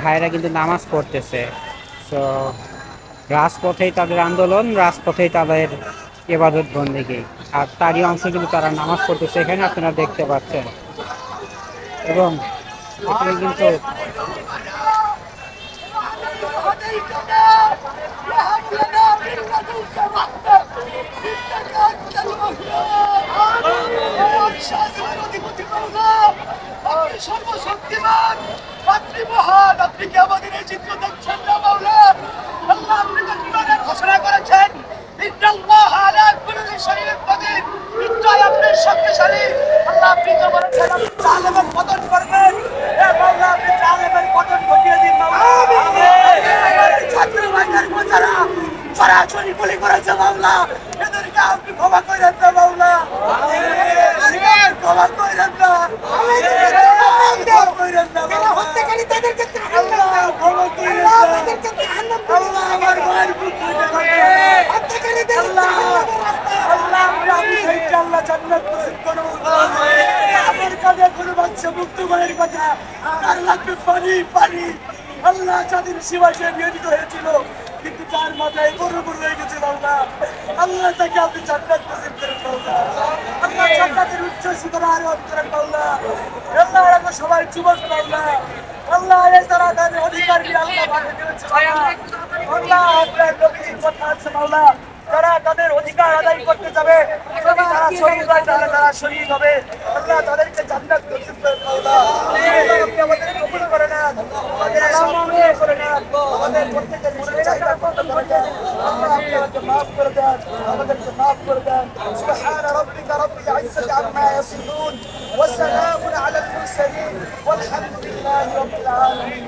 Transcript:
ভাইরা কিন্তু নামাজ পড়তেছে। তো রাজপথেই তাদের আন্দোলন, রাজপথেই তাদের ইবাদত বন্দেগী। আর তারই অংশ কিন্তু তারা নামাজ পড়তেছে, এখানে আপনারা দেখতে পাচ্ছেন। এবং এখানে কিন্তু সর্বশক্তিমান, আপনি মহান, আপনি কি আমাদের এই চিত্র দেখছেন না মাওলা? আল্লাহ, আপনি তো জীবনে ঘোষণা করেছেন ইন্নাল্লাহ আলা কুল্লি শাইইন কাদির, নিশ্চয় আপনি শক্তিশালী। আল্লাহ, আপনি তো বলেছেন আপনি জালেমের পতন করবেন। হে মাওলা, আপনি জালেমের পতন ঘটিয়ে দিন মাওলা। আমিন। ছাত্র ভাইদের বাচ্চারা সরাসরি গুলি করেছে মাওলা, এদেরকে আপনি ক্ষমা করেন না মাওলা। আমিন। ক্ষমা করেন না। আমিন। ক্ষমা করেন না। যারা হত্যাকারী তাদেরকে আল্লাহ ক্ষমা করেন না। আল্লাহ আমার ভাইয়ের পুত্র হত্যাকারীদের আল্লাহ আল্লাহ আমি সেইটা আল্লাহ জান্নাত নসিব করুন। আমার কাছে কোনো বাচ্চা মুক্ত ভাইয়ের কথা তার লাগবে পানি পানি। আল্লাহ যাদের সীমাকে নিয়োজিত হয়েছিল কিন্তু তার মাথায় বড় বড় হয়ে গেছে আল্লাহ, আল্লাহ তাকে আপনি জান্নাত নসিব করেন আল্লাহ। আল্লাহ জান্নাতের উচ্চ শিখরে আরোহণ করেন আল্লাহ। আল্লাহ আমরা সবাই যুবক আল্লাহ, আল্লাহ এই তারা তাদের অধিকার নিয়ে আল্লাহ ভাগে দিয়েছে আল্লাহ। আপনার নবীর কথা আছে মাওলা, যারা তাদের অধিকার আদায় করতে যাবে যদি তারা শহীদ হয় তাহলে তারা শহীদ হবে। আল্লাহ তাদেরকে জান্নাত নসিব করেন মাওলা। আপনি আমাদের কবুল করে নেন, আমাদের সম্মান করে নেন, আমাদের প্রত্যেকের মনের চাহিদা পূরণ করে দেন। আল্লাহ আপনি আমাদেরকে মাফ করে দেন, আমাদেরকে মাফ করে দেন। সুবহান রাব্বিকা রাব্বিল ইজ্জাতি আম্মা ইয়াসিফুন ওয়া সালামুন আলাল মুরসালিন ওয়ালহামদুলিল্লাহি রাব্বিল আলামিন।